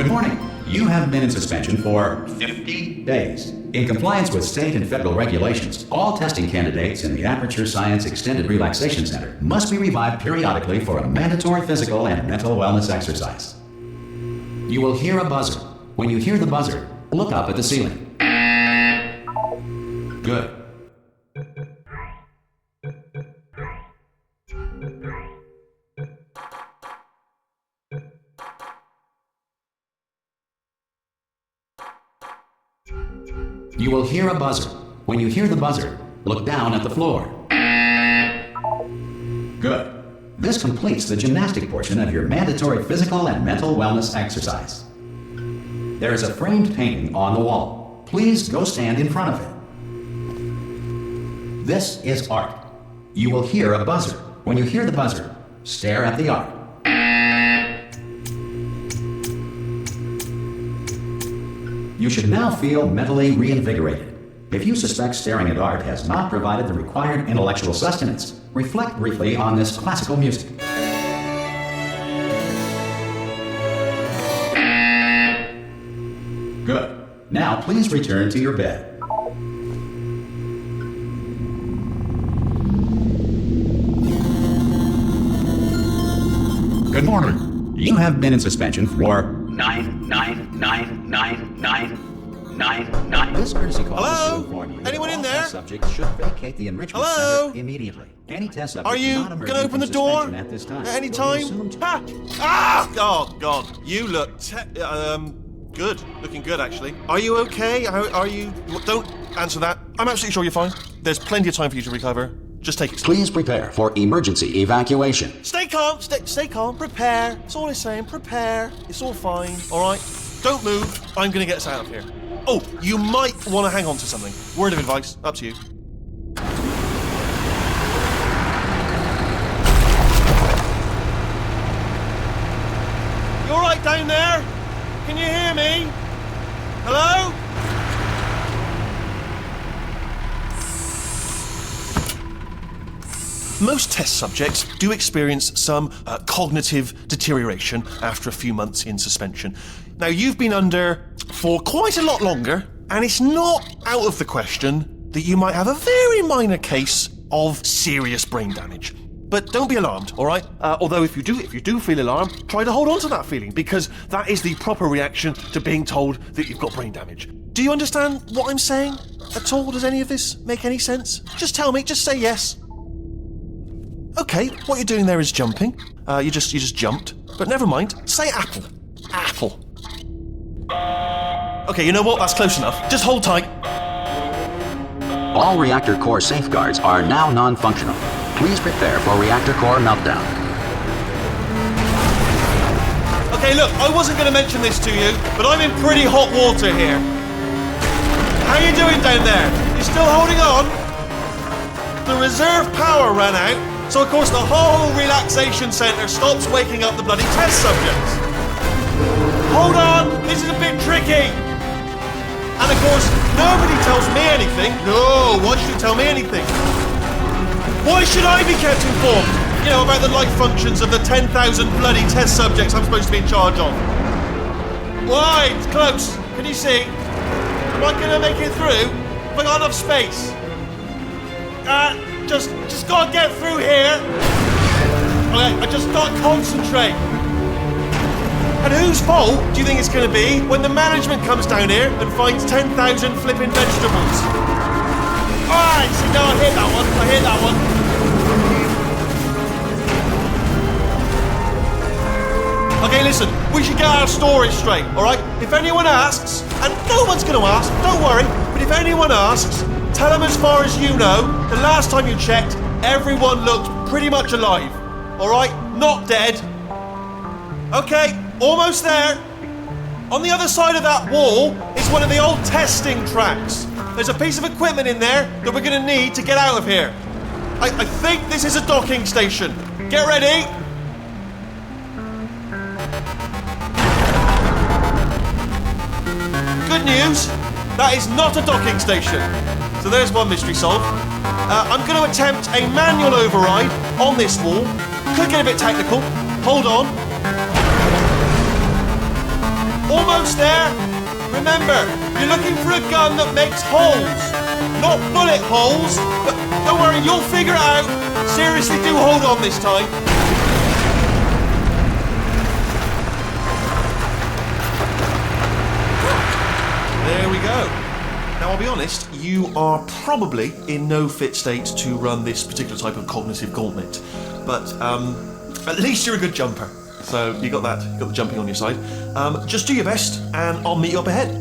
Good morning. You have been in suspension for 50 days. In compliance with state and federal regulations, all testing candidates in the Aperture Science Extended Relaxation Center must be revived periodically for a mandatory physical and mental wellness exercise. You will hear a buzzer. When you hear the buzzer, look up at the ceiling. Good. You will hear a buzzer. When you hear the buzzer, look down at the floor. Good. This completes the gymnastic portion of your mandatory physical and mental wellness exercise. There is a framed painting on the wall. Please go stand in front of it. This is art. You will hear a buzzer. When you hear the buzzer, stare at the art. You should now feel mentally reinvigorated. If you suspect staring at art has not provided the required intellectual sustenance, reflect briefly on this classical music. Good. Now please return to your bed. Good morning. You have been in suspension for 9999999. This courtesy call is to inform you. Anyone in there? Subjects should vacate the enrichment center immediately. Any test subject Are you going to open the door at this time at any time? Oh God, you look good. Looking good, actually. Are you okay? Are you? Don't answer that. I'm absolutely sure you're fine. There's plenty of time for you to recover. Just take it slow. Please prepare for emergency evacuation. Stay calm. Stay calm. Prepare. That's all I'm saying. Prepare. It's all fine. All right. Don't move. I'm gonna get us out of here. Oh, you might want to hang on to something. Word of advice. Up to you. You all right down there? Can you hear me? Hello? Most test subjects do experience some cognitive deterioration after a few months in suspension. Now, you've been under for quite a lot longer, and it's not out of the question that you might have a very minor case of serious brain damage. But don't be alarmed, all right? Although if you do feel alarmed, try to hold on to that feeling, because that is the proper reaction to being told that you've got brain damage. Do you understand what I'm saying at all? Does any of this make any sense? Just tell me, just say yes. Okay, what you're doing there is jumping. You just jumped. But never mind. Say apple. Apple. Okay, you know what? That's close enough. Just hold tight. All reactor core safeguards are now non-functional. Please prepare for reactor core meltdown. Okay, look, I wasn't going to mention this to you, but I'm in pretty hot water here. How you doing down there? You still holding on? The reserve power ran out. So, of course, the whole relaxation centre stops waking up the bloody test subjects. Hold on, this is a bit tricky. And, of course, nobody tells me anything. No, why should you tell me anything? Why should I be kept informed? You know, about the life functions of the 10,000 bloody test subjects I'm supposed to be in charge of. Why? It's close. Can you see? Am I going to make it through? Have I got enough space? Just gotta get through here. Okay, I just gotta concentrate. And whose fault do you think it's gonna be when the management comes down here and finds 10,000 flipping vegetables? Alright, so now I hit that one. Okay, listen, we should get our story straight, alright? If anyone asks, and no one's gonna ask, don't worry, but if anyone asks, tell them as far as you know, the last time you checked, everyone looked pretty much alive. Alright? Not dead. Okay, almost there. On the other side of that wall is one of the old testing tracks. There's a piece of equipment in there that we're going to need to get out of here. I think this is a docking station. Get ready. Good news, that is not a docking station. So there's one mystery solved. I'm going to attempt a manual override on this wall. Could get a bit technical. Hold on. Almost there. Remember, you're looking for a gun that makes holes. Not bullet holes, but don't worry, you'll figure it out. Seriously, do hold on this time. There we go. Now, I'll be honest, you are probably in no fit state to run this particular type of cognitive gauntlet. But at least you're a good jumper. So you got that, you got the jumping on your side. Just do your best, and I'll meet you up ahead.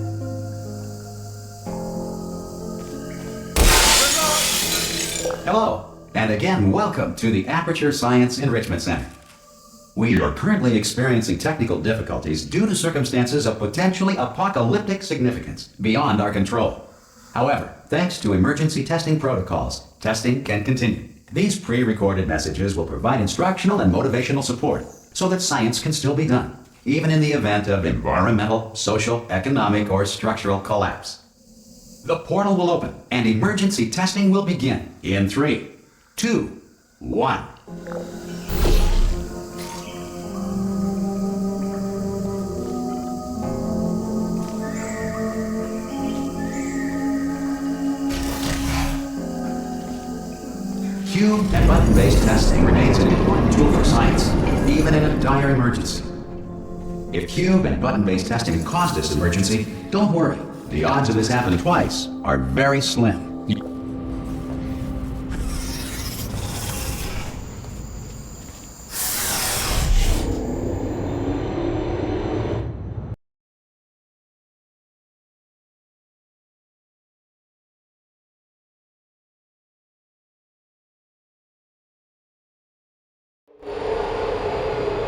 Hello, and again, welcome to the Aperture Science Enrichment Center. We are currently experiencing technical difficulties due to circumstances of potentially apocalyptic significance beyond our control. However, thanks to emergency testing protocols, testing can continue. These pre-recorded messages will provide instructional and motivational support so that science can still be done, even in the event of environmental, social, economic, or structural collapse. The portal will open, and emergency testing will begin in 3, 2, 1. Cube and button-based testing remains an important tool for science, even in a dire emergency. If cube and button-based testing caused this emergency, don't worry. The odds of this happening twice are very slim.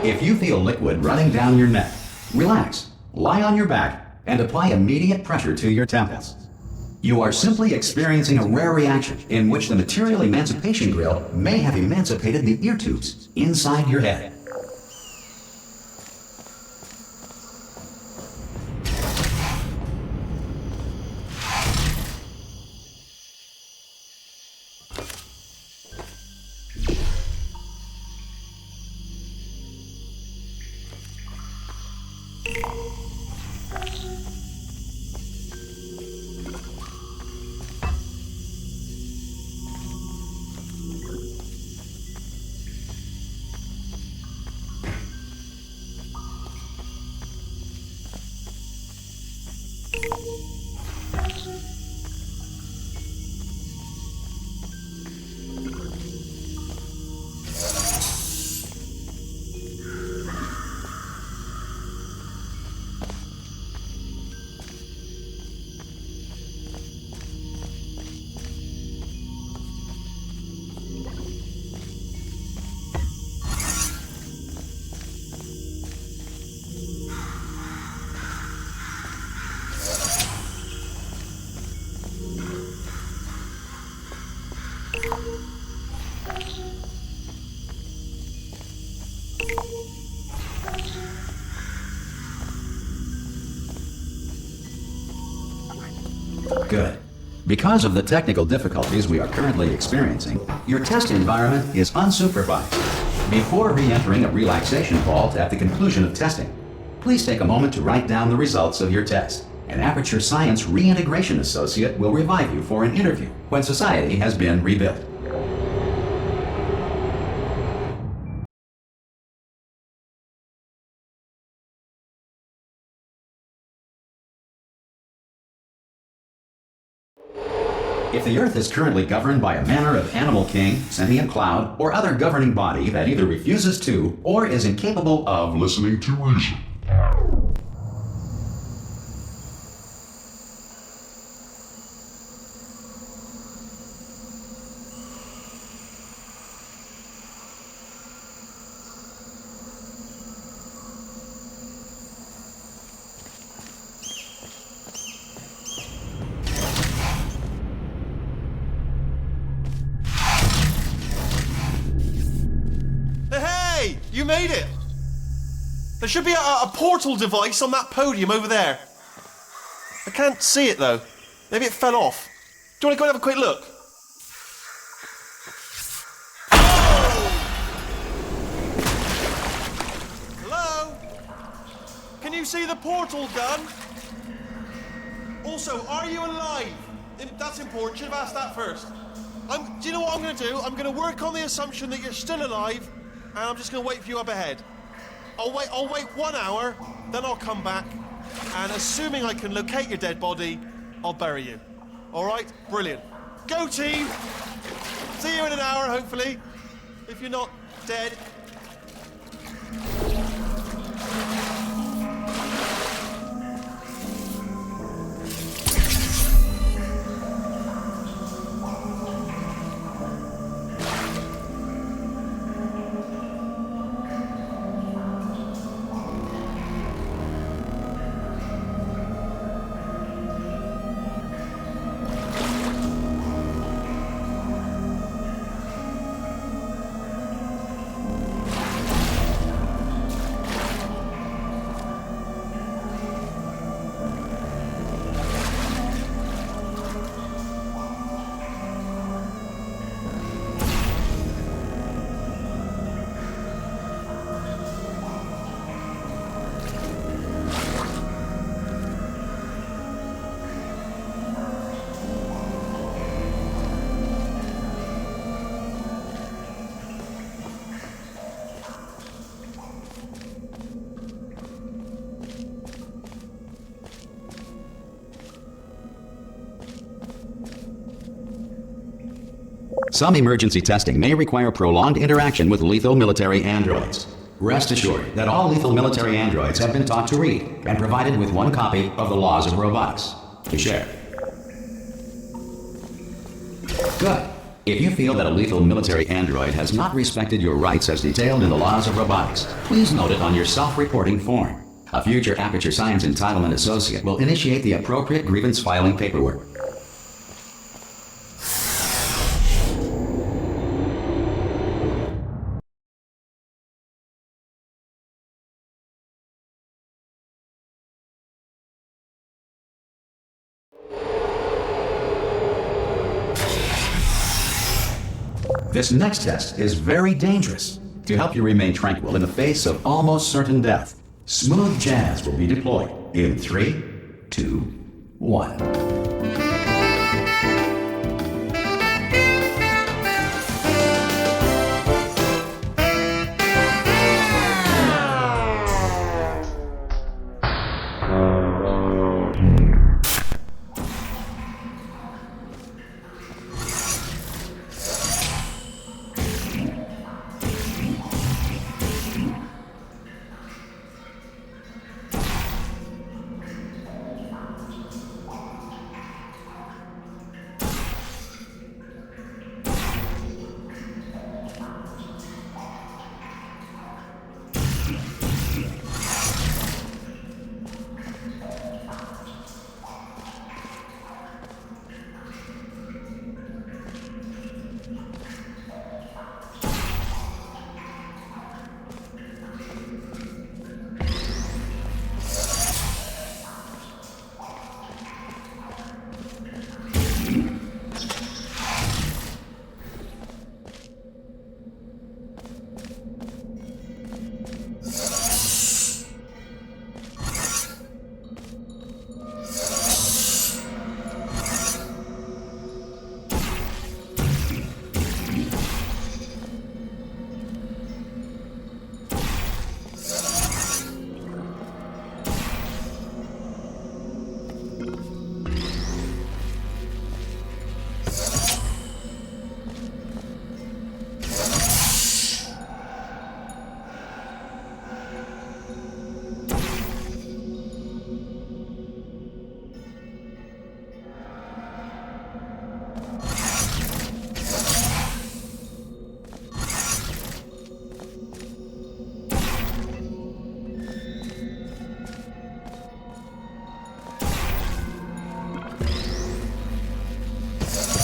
If you feel liquid running down your neck, relax, lie on your back, and apply immediate pressure to your temples. You are simply experiencing a rare reaction in which the material emancipation grill may have emancipated the ear tubes inside your head. Good. Because of the technical difficulties we are currently experiencing, your test environment is unsupervised. Before re-entering a relaxation vault at the conclusion of testing, please take a moment to write down the results of your test. An Aperture Science Reintegration Associate will revive you for an interview when society has been rebuilt. If the Earth is currently governed by a manner of animal king, sentient cloud, or other governing body that either refuses to or is incapable of listening to reason. You made it! There should be a portal device on that podium over there. I can't see it though. Maybe it fell off. Do you want to go and have a quick look? Oh! Hello? Can you you see the portal gun? Also, are you alive? That's important. Should have asked that first. Do you know what I'm going to do? I'm going to work on the assumption that you're still alive, and I'm just going to wait for you up ahead. I'll wait 1 hour, then I'll come back, and assuming I can locate your dead body, I'll bury you. All right? Brilliant. Go team! See you in an hour, hopefully, if you're not dead. Some emergency testing may require prolonged interaction with lethal military androids. Rest assured that all lethal military androids have been taught to read and provided with one copy of the Laws of Robotics to share. Good. If you feel that a lethal military android has not respected your rights as detailed in the Laws of Robotics, please note it on your self-reporting form. A future Aperture Science Entitlement Associate will initiate the appropriate grievance filing paperwork. This next test is very dangerous. To help you remain tranquil in the face of almost certain death, smooth jazz will be deployed in 3, 2, 1.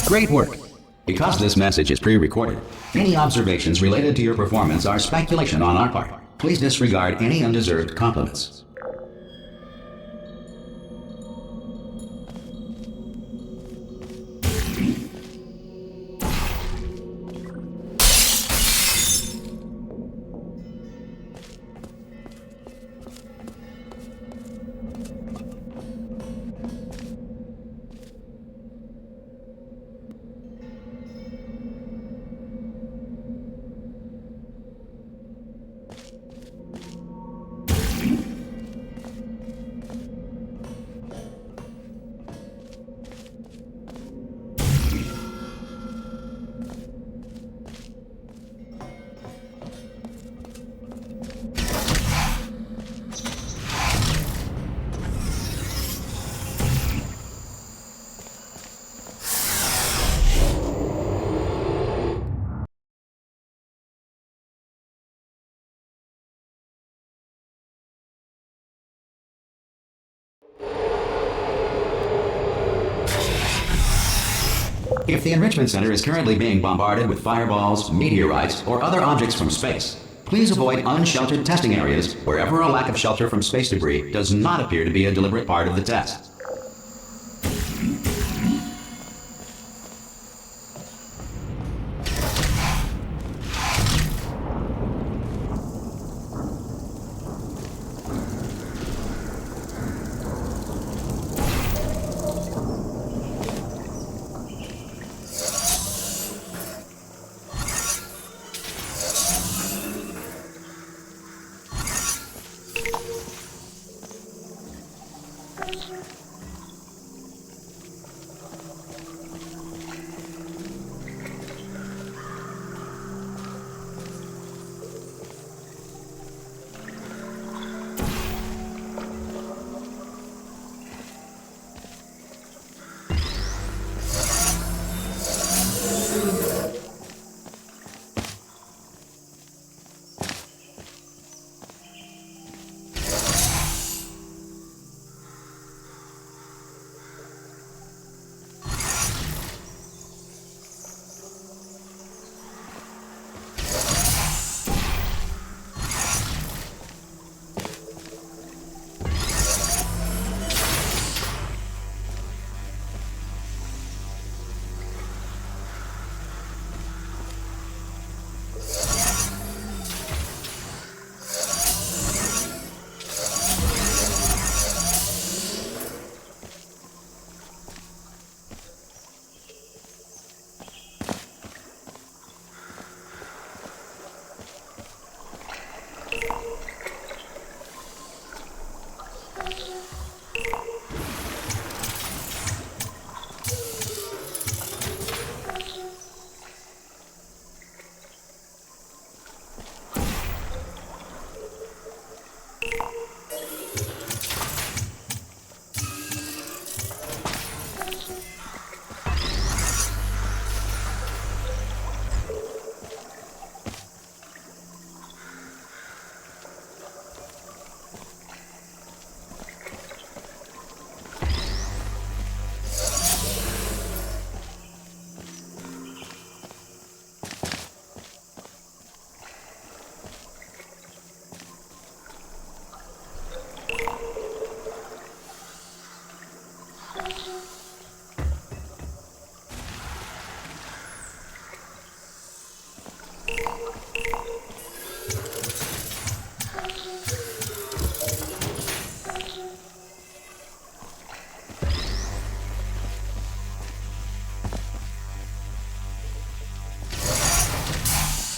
Great work! Because this message is pre-recorded, any observations related to your performance are speculation on our part. Please disregard any undeserved compliments. If the Enrichment Center is currently being bombarded with fireballs, meteorites, or other objects from space, please avoid unsheltered testing areas wherever a lack of shelter from space debris does not appear to be a deliberate part of the test.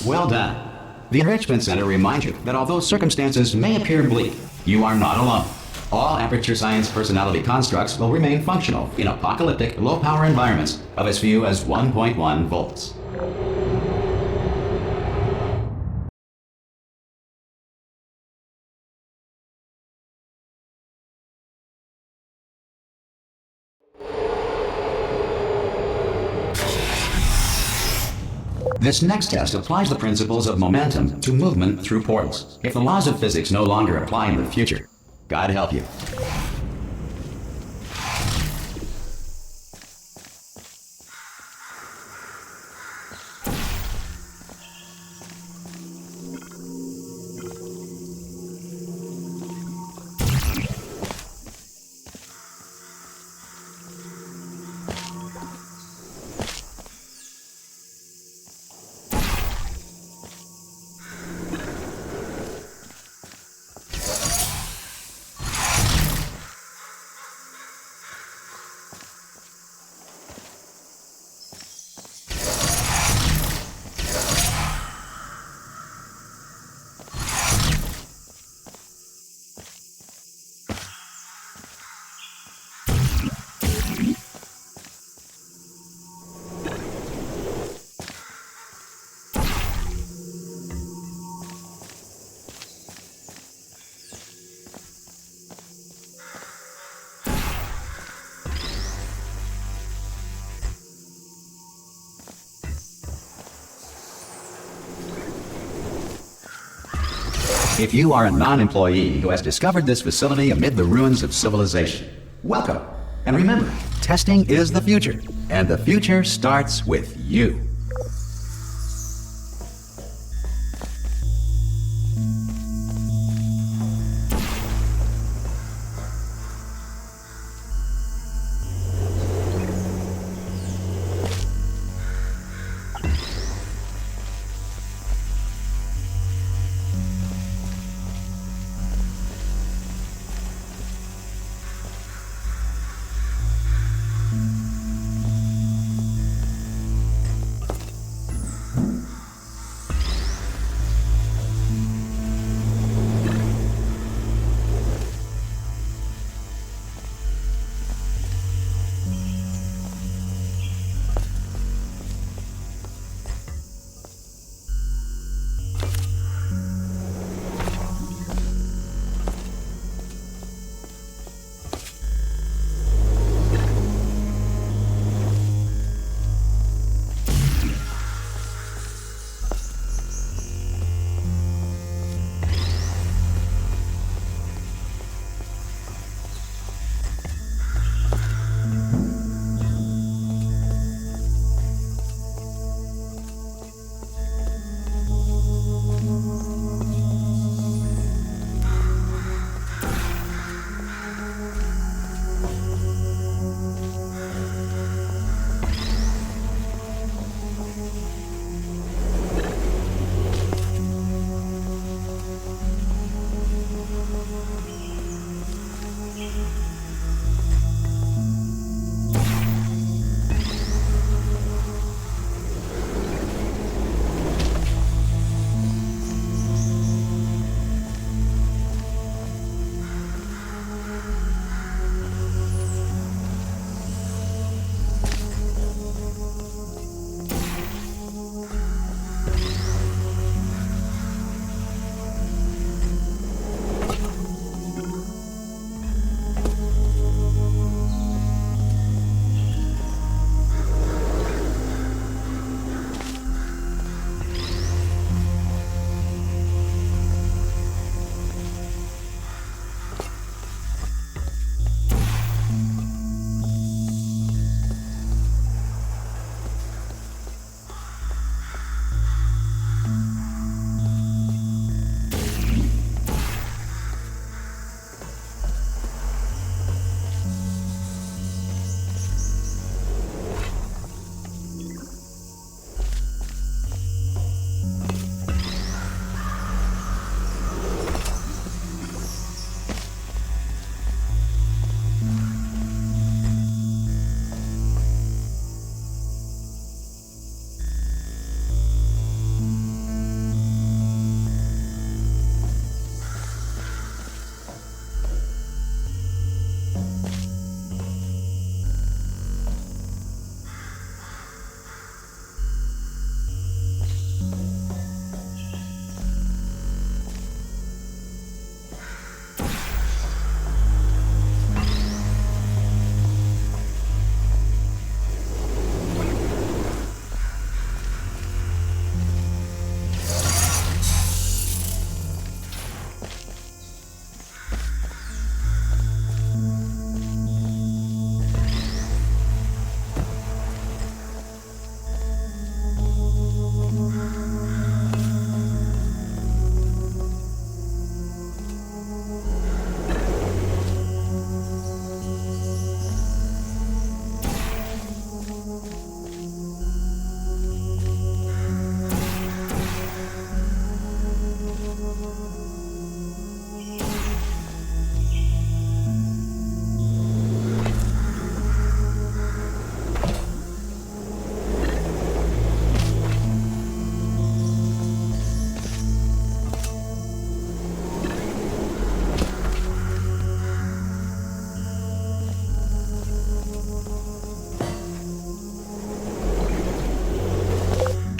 Well done. The Enrichment Center reminds you that although circumstances may appear bleak, you are not alone. All Aperture Science personality constructs will remain functional in apocalyptic, low-power environments of as few as 1.1 volts. This next test applies the principles of momentum to movement through portals. If the laws of physics no longer apply in the future, God help you. If you are a non-employee who has discovered this facility amid the ruins of civilization, welcome. And remember, testing is the future, and the future starts with you.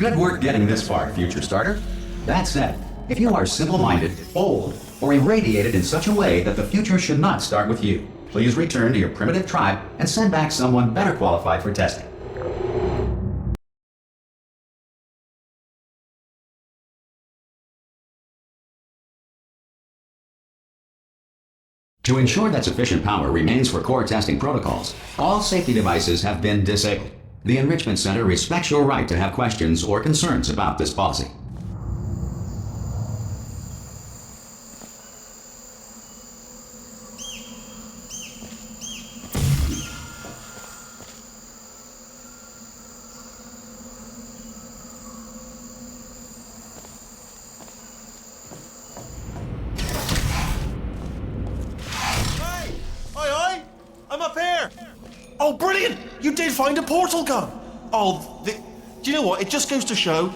Good work getting this far, future starter. That said, if you are simple-minded, bold, or irradiated in such a way that the future should not start with you, please return to your primitive tribe and send back someone better qualified for testing. To ensure that sufficient power remains for core testing protocols, all safety devices have been disabled. The Enrichment Center respects your right to have questions or concerns about this policy. Oh, brilliant! You did find a portal gun! Oh, do you know what? It just goes to show,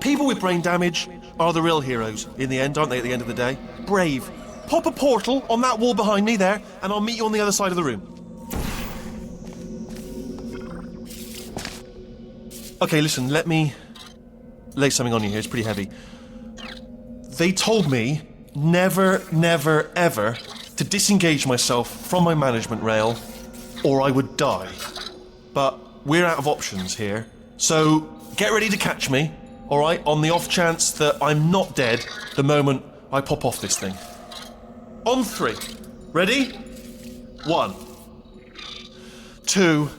people with brain damage are the real heroes in the end, aren't they, at the end of the day? Brave. Pop a portal on that wall behind me there, and I'll meet you on the other side of the room. Okay, listen, let me lay something on you here. It's pretty heavy. They told me never, never, ever to disengage myself from my management rail or I would die. But we're out of options here, so get ready to catch me, alright, on the off chance that I'm not dead the moment I pop off this thing. On 3. Ready? 1, 2,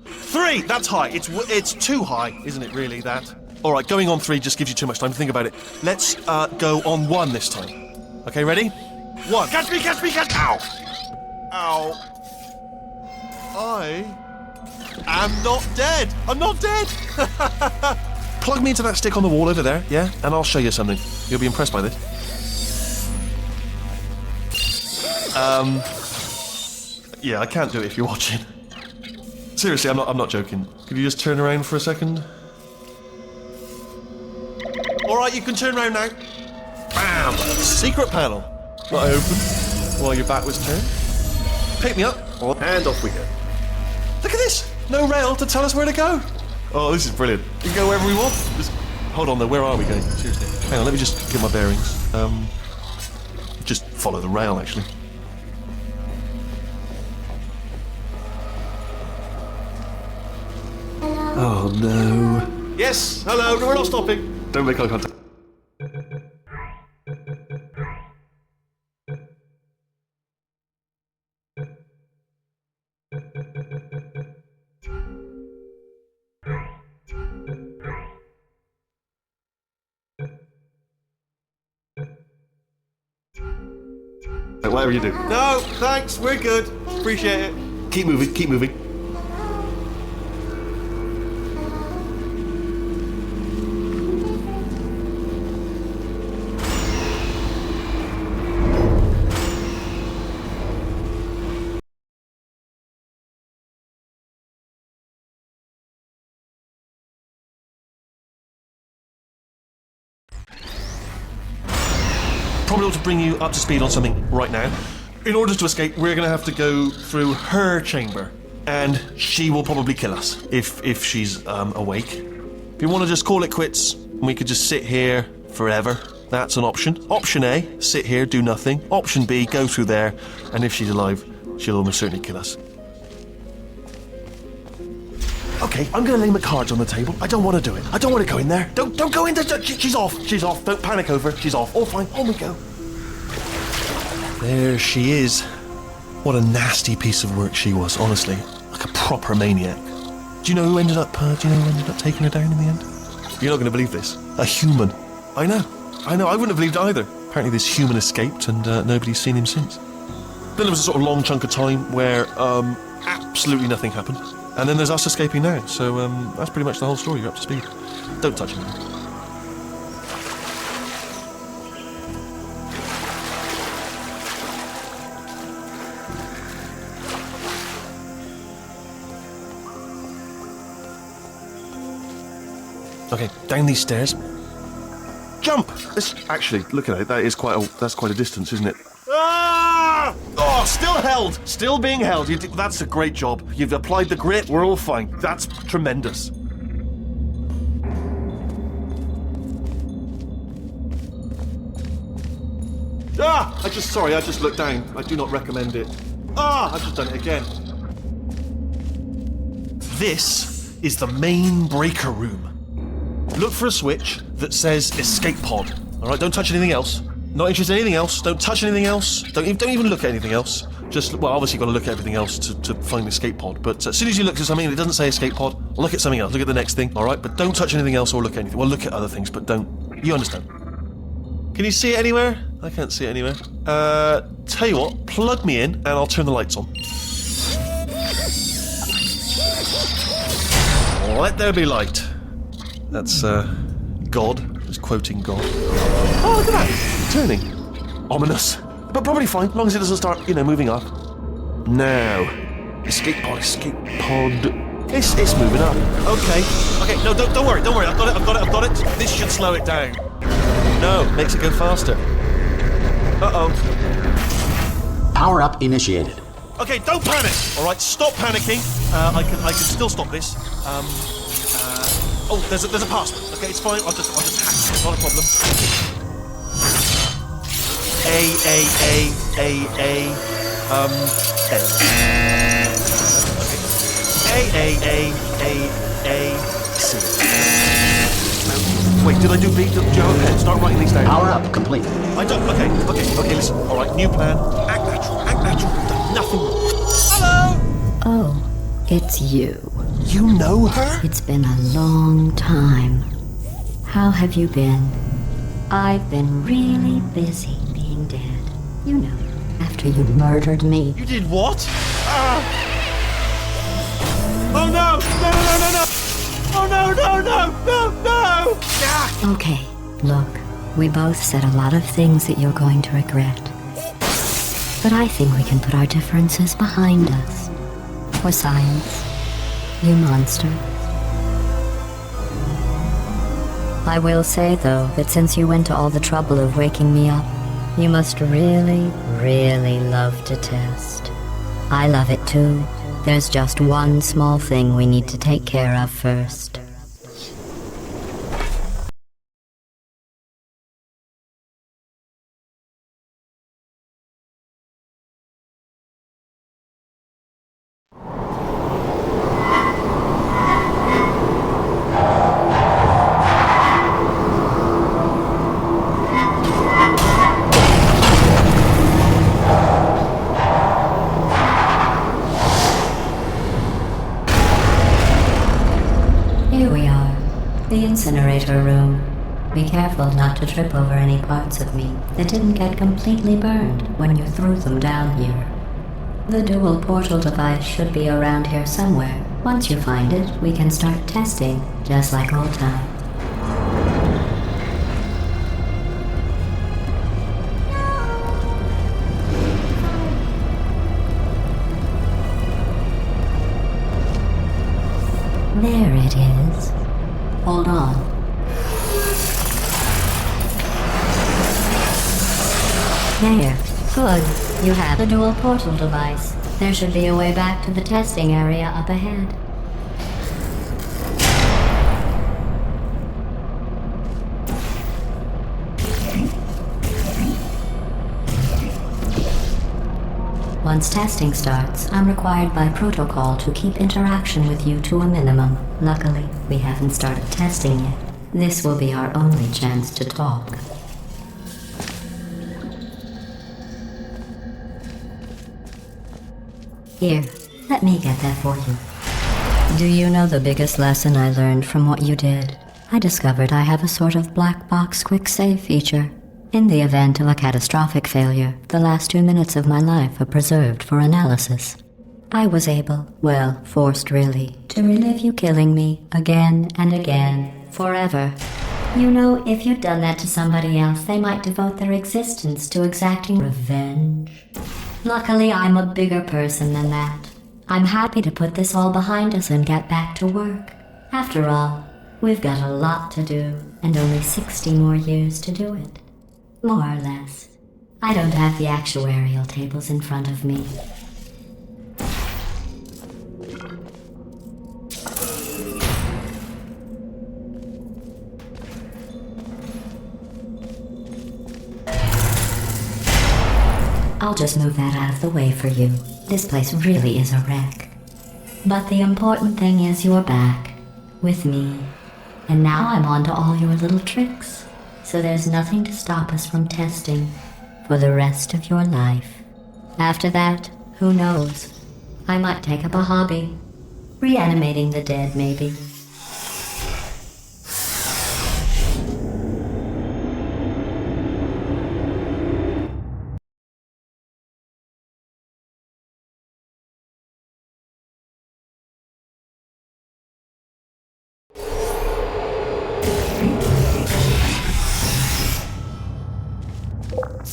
3! That's high. It's too high, isn't it, really, that? Alright, going on 3 just gives you too much time to think about it. Let's go on 1 this time. Okay, ready? 1. Catch me, catch me, catch me! Ow! Ow. I am not dead. I'm not dead. Plug me into that stick on the wall over there, yeah? And I'll show you something. You'll be impressed by this. Yeah, I can't do it if you're watching. Seriously, I'm not joking. Could you just turn around for a second? Alright, you can turn around now. Bam! Secret panel. That I opened while your back was turned. Pick me up, and off we go. Look at this! No rail to tell us where to go. Oh, this is brilliant. We can go wherever we want. Just hold on though, where are we going? Seriously. Hang on, let me just get my bearings. Just follow the rail, actually. Oh no. Yes, hello, we're not stopping. Don't make eye contact. Whatever you do. No, thanks, we're good. Appreciate it. Keep moving, keep moving. Probably ought to bring you up to speed on something right now. In order to escape, we're going to have to go through her chamber, and she will probably kill us if she's awake. If you want to just call it quits, we could just sit here forever. That's an option. Option A, sit here, do nothing. Option B, go through there, and if she's alive, she'll almost certainly kill us. Okay, I'm going to lay my cards on the table. I don't want to do it. I don't want to go in there. Don't go in there. She's off. She's off. Don't panic over. She's off. All fine. On we go. There she is. What a nasty piece of work she was, honestly. Like a proper maniac. Do you know who ended up taking her down in the end? You're not going to believe this. A human. I know. I wouldn't have believed it either. Apparently this human escaped and nobody's seen him since. Then there was a sort of long chunk of time where absolutely nothing happened. And then there's us escaping now, so that's pretty much the whole story. You're up to speed. Don't touch him. Okay, down these stairs. Jump! Actually, look at it. That's quite a distance, isn't it? Ah! Oh, still held. Still being held. That's a great job. You've applied the grit. We're all fine. That's tremendous. Ah! I just looked down. I do not recommend it. Ah! I've just done it again. This is the main breaker room. Look for a switch that says escape pod. All right, don't touch anything else. Not interested in anything else. Don't touch anything else. Don't even look at anything else. Just, well, obviously you've got to look at everything else to find the escape pod, but as soon as you look at something and it doesn't say escape pod, look at something else, look at the next thing, alright? But don't touch anything else or look at anything. Well, look at other things, but don't. You understand. Can you see it anywhere? I can't see it anywhere. Tell you what, plug me in and I'll turn the lights on. Let there be light. That's, God. He's quoting God. Oh, look at that! Turning. Ominous. But probably fine, as long as it doesn't start, moving up. Now. Escape pod. It's moving up. Okay, no, don't worry. I've got it. This should slow it down. No, makes it go faster. Uh-oh. Power up initiated. Okay, don't panic! Alright, stop panicking. I can still stop this. Oh, there's a password. Okay, it's fine. I'll just hack it. It's not a problem. A. C. Wait, did I do B? Do you have a pen? Start writing these down. Power up complete. I don't. Okay, listen. Alright, new plan. Act natural. I've done nothing wrong. Hello! Oh, it's you. You know her? It's been a long time. How have you been? I've been really busy being dead. You know, after you murdered me. You did what? Oh no! No! Oh no! Okay, look, we both said a lot of things that you're going to regret. But I think we can put our differences behind us. For science, you monster. I will say, though, that since you went to all the trouble of waking me up, you must really, really love to test. I love it too. There's just one small thing we need to take care of first. Here we are, the incinerator room. Be careful not to trip over any parts of me that didn't get completely burned when you threw them down here. The dual portal device should be around here somewhere. Once you find it, we can start testing, just like old times. There it is. Hold on. There. Good. You have the dual portal device. There should be a way back to the testing area up ahead. Once testing starts, I'm required by protocol to keep interaction with you to a minimum. Luckily, we haven't started testing yet. This will be our only chance to talk. Here, let me get that for you. Do you know the biggest lesson I learned from what you did? I discovered I have a sort of black box quick save feature. In the event of a catastrophic failure, the last 2 minutes of my life are preserved for analysis. I was able, well, forced really, to relive you killing me again and again, forever. You know, if you'd done that to somebody else, they might devote their existence to exacting revenge. Luckily, I'm a bigger person than that. I'm happy to put this all behind us and get back to work. After all, we've got a lot to do, and only 60 more years to do it. More or less. I don't have the actuarial tables in front of me. I'll just move that out of the way for you. This place really is a wreck. But the important thing is you're back. With me. And now I'm on to all your little tricks. so there's nothing to stop us from testing for the rest of your life. After that, who knows? I might take up a hobby. Reanimating the dead, maybe.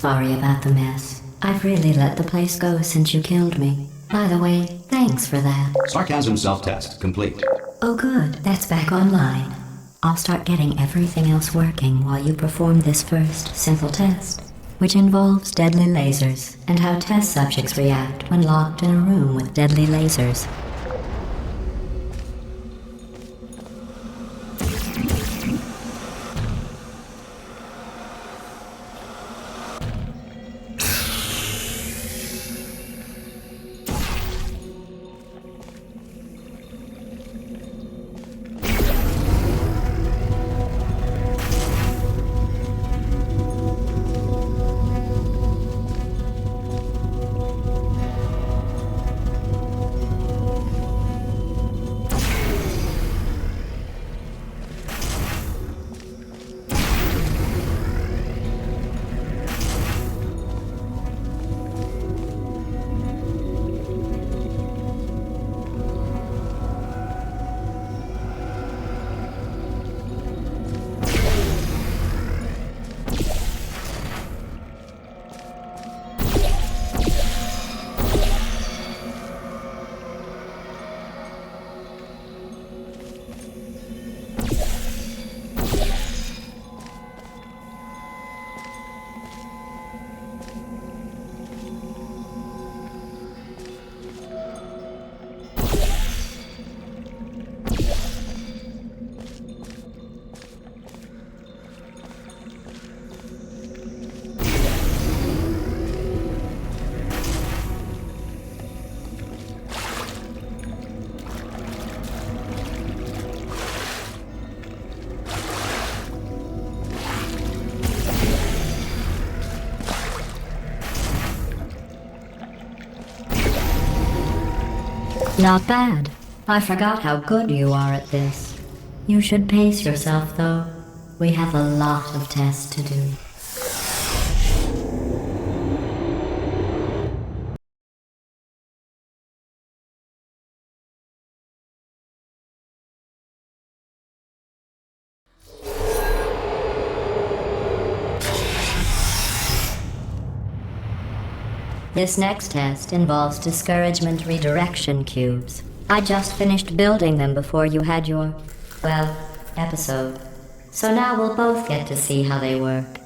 Sorry about the mess. I've really let the place go since you killed me. By the way, thanks for that. Sarcasm self-test complete. Oh good, that's back online. I'll start getting everything else working while you perform this first simple test, which involves deadly lasers and how test subjects react when locked in a room with deadly lasers. Not bad. I forgot how good you are at this. You should pace yourself, though. We have a lot of tests to do. This next test involves discouragement redirection cubes. I just finished building them before you had your, well, episode. So now we'll both get to see how they work.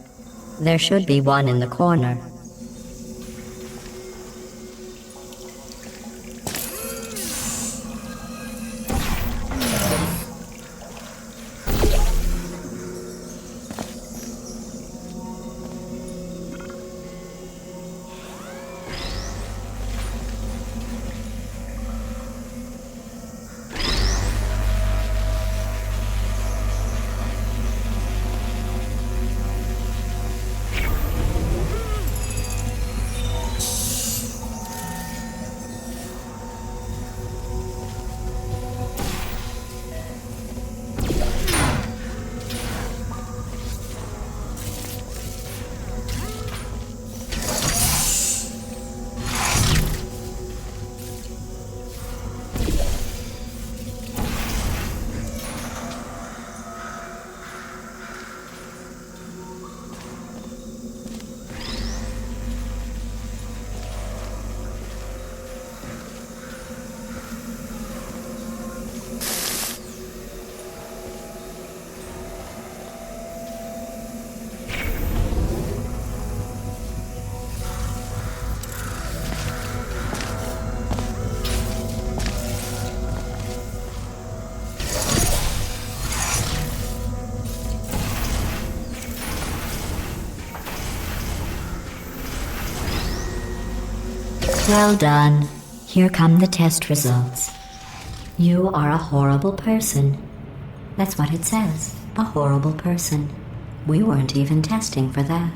There should be one in the corner. Well done. Here come the test results. You are a horrible person. That's what it says. A horrible person. We weren't even testing for that.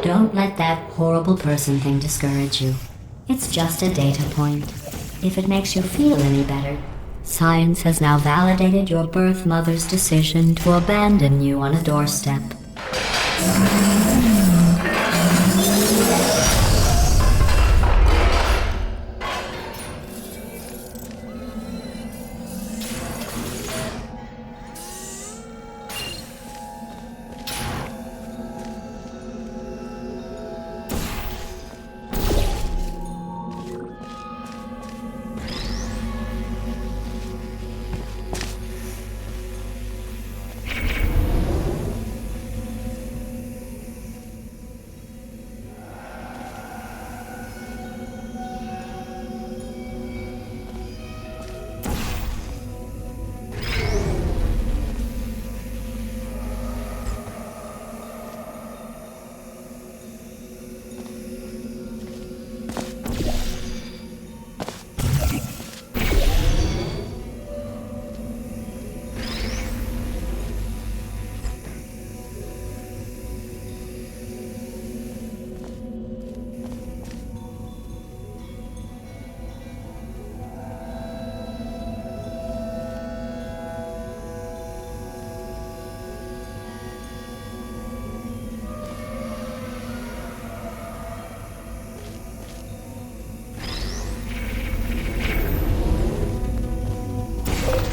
Don't let that horrible person thing discourage you. It's just a data point. If it makes you feel any better, science has now validated your birth mother's decision to abandon you on a doorstep.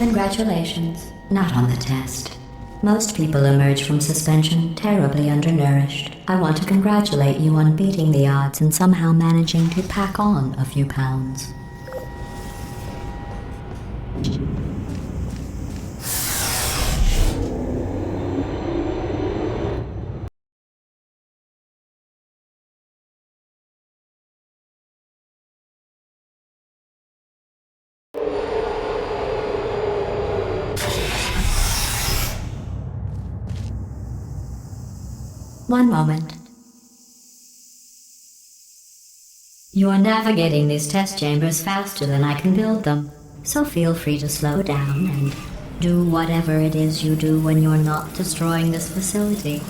Congratulations. Not on the test. Most people emerge from suspension terribly undernourished. I want to congratulate you on beating the odds and somehow managing to pack on a few pounds. One moment. You are navigating these test chambers faster than I can build them, so feel free to slow down and do whatever it is you do when you're not destroying this facility.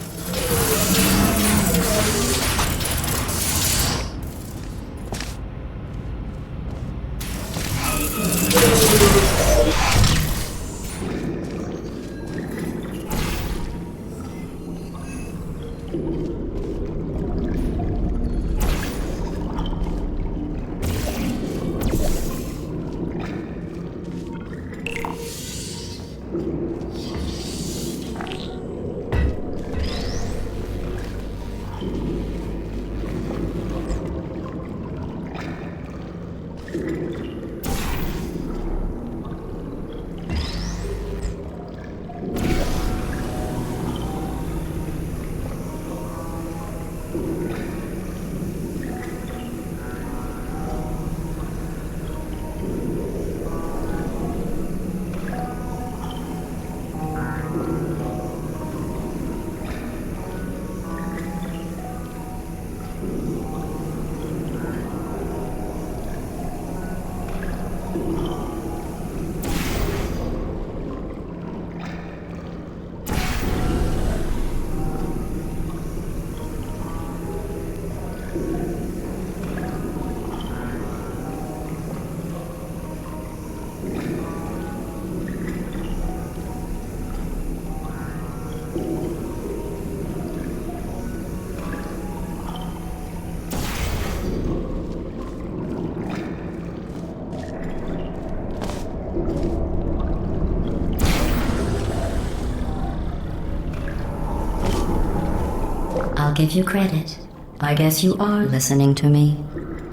I'll give you credit. I guess you are listening to me.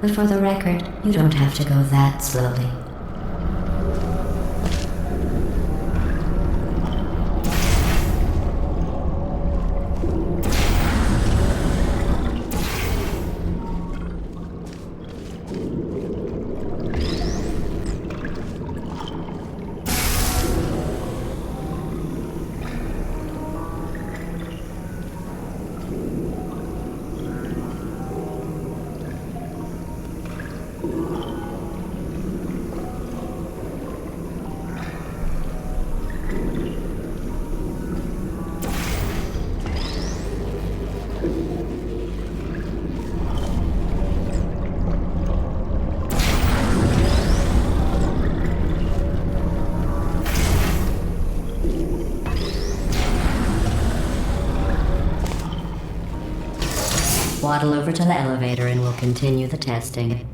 But for the record, you don't have to go that slowly. Waddle over to the elevator and we'll continue the testing.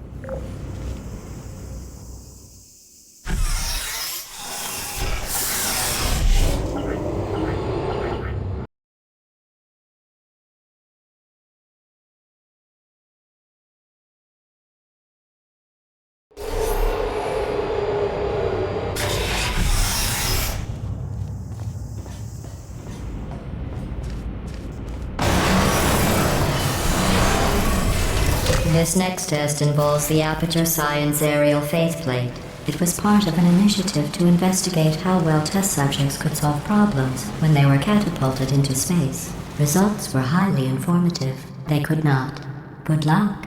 This next test involves the Aperture Science aerial faceplate. It was part of an initiative to investigate how well test subjects could solve problems when they were catapulted into space. Results were highly informative. They could not. Good luck.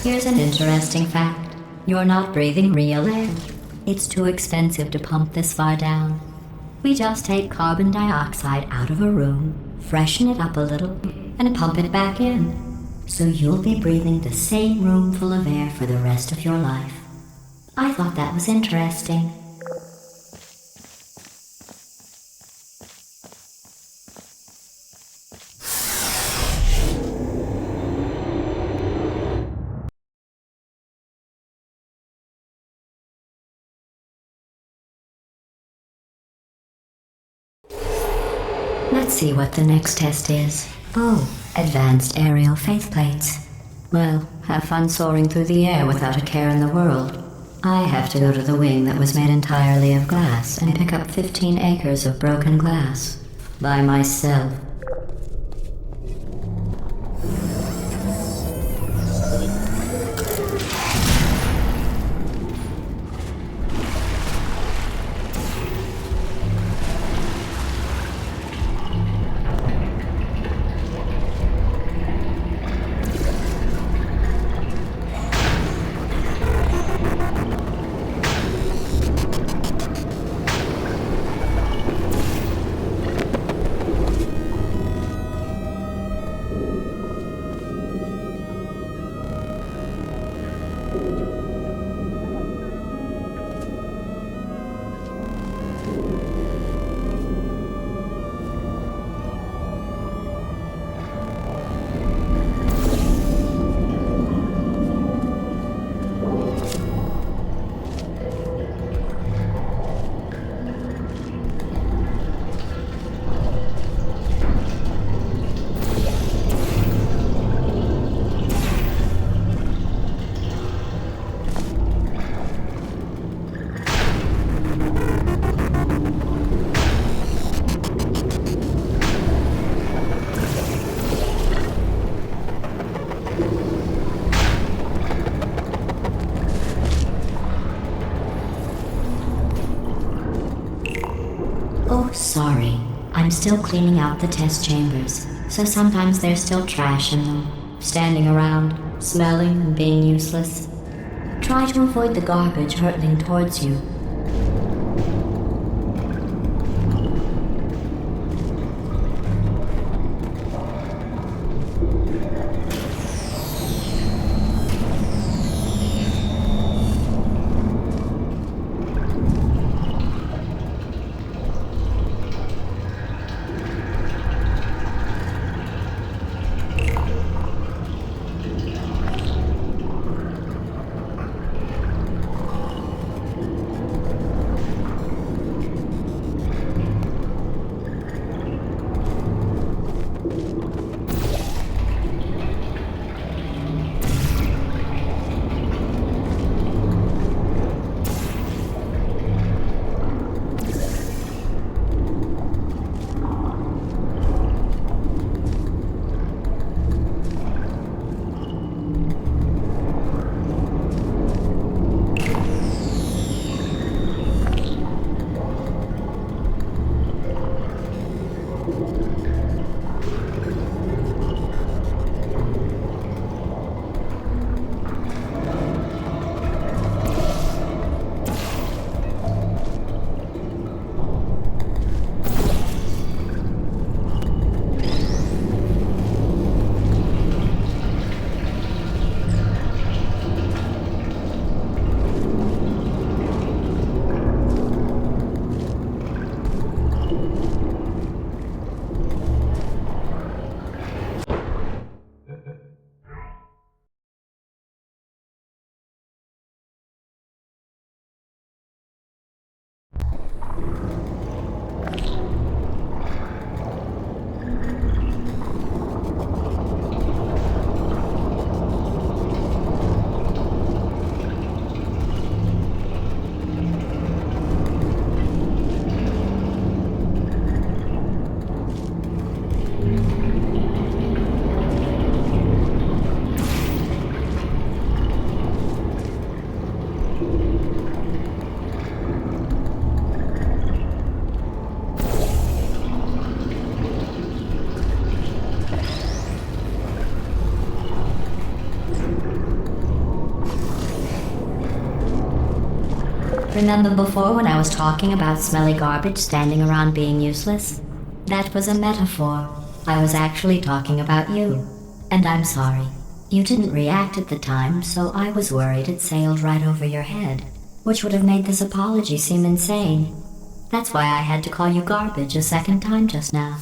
Here's an interesting fact. You're not breathing real air. It's too expensive to pump this far down. We just take carbon dioxide out of a room, freshen it up a little, and pump it back in. So you'll be breathing the same room full of air for the rest of your life. I thought that was interesting. Let's see what the next test is. Oh, advanced aerial faceplates. Well, have fun soaring through the air without a care in the world. I have to go to the wing that was made entirely of glass and pick up 15 acres of broken glass. By myself. Sorry, I'm still cleaning out the test chambers, so sometimes there's still trash in them, standing around, smelling and being useless. Try to avoid the garbage hurtling towards you. Remember before when I was talking about smelly garbage standing around being useless? That was a metaphor. I was actually talking about you. And I'm sorry. You didn't react at the time, so I was worried it sailed right over your head, which would have made this apology seem insane. That's why I had to call you garbage a second time just now.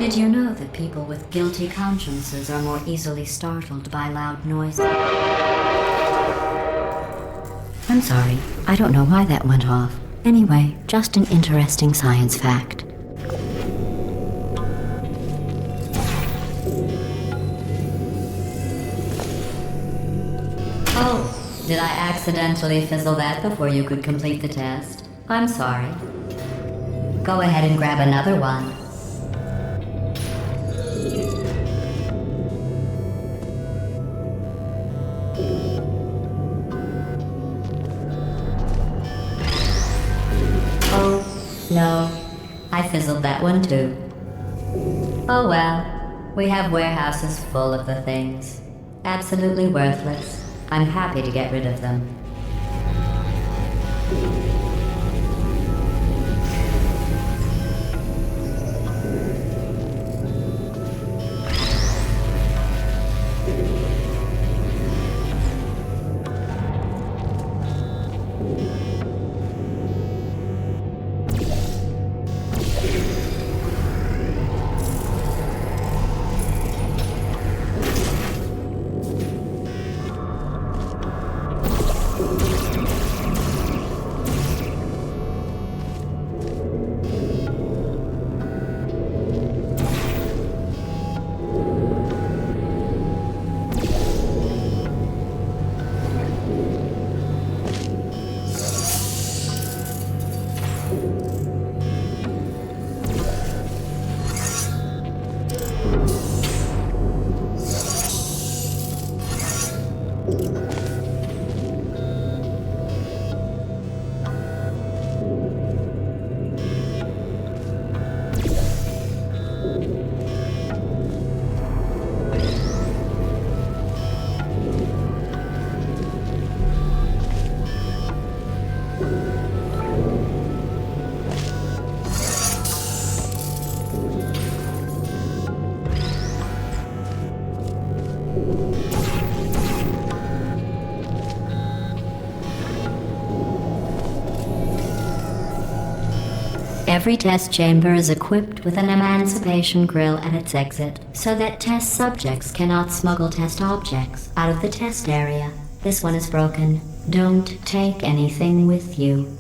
Did you know that people with guilty consciences are more easily startled by loud noises? I'm sorry, I don't know why that went off. Anyway, just an interesting science fact. Oh, did I accidentally fizzle that before you could complete the test? I'm sorry. Go ahead and grab another one. No, I fizzled that one too. Oh well, we have warehouses full of the things. Absolutely worthless. I'm happy to get rid of them. Every test chamber is equipped with an emancipation grill at its exit, so that test subjects cannot smuggle test objects out of the test area. This one is broken. Don't take anything with you.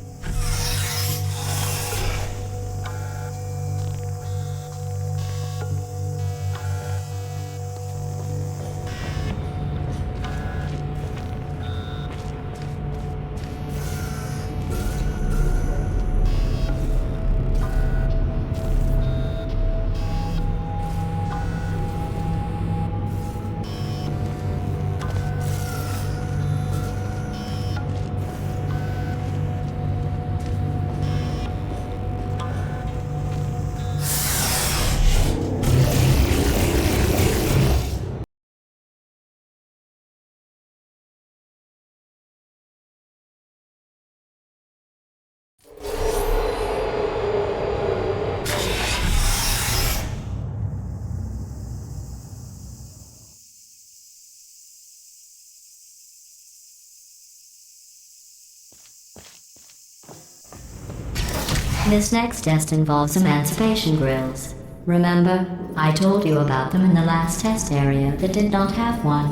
This next test involves emancipation grills. Remember, I told you about them in the last test area that did not have one.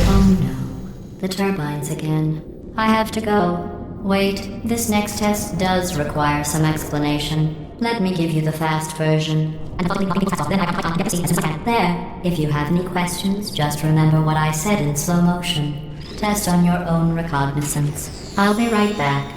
Oh no, the turbines again. I have to go. Wait, this next test does require some explanation. Let me give you the fast version. There, if you have any questions, just remember what I said in slow motion. Test on your own recognizance. I'll be right back.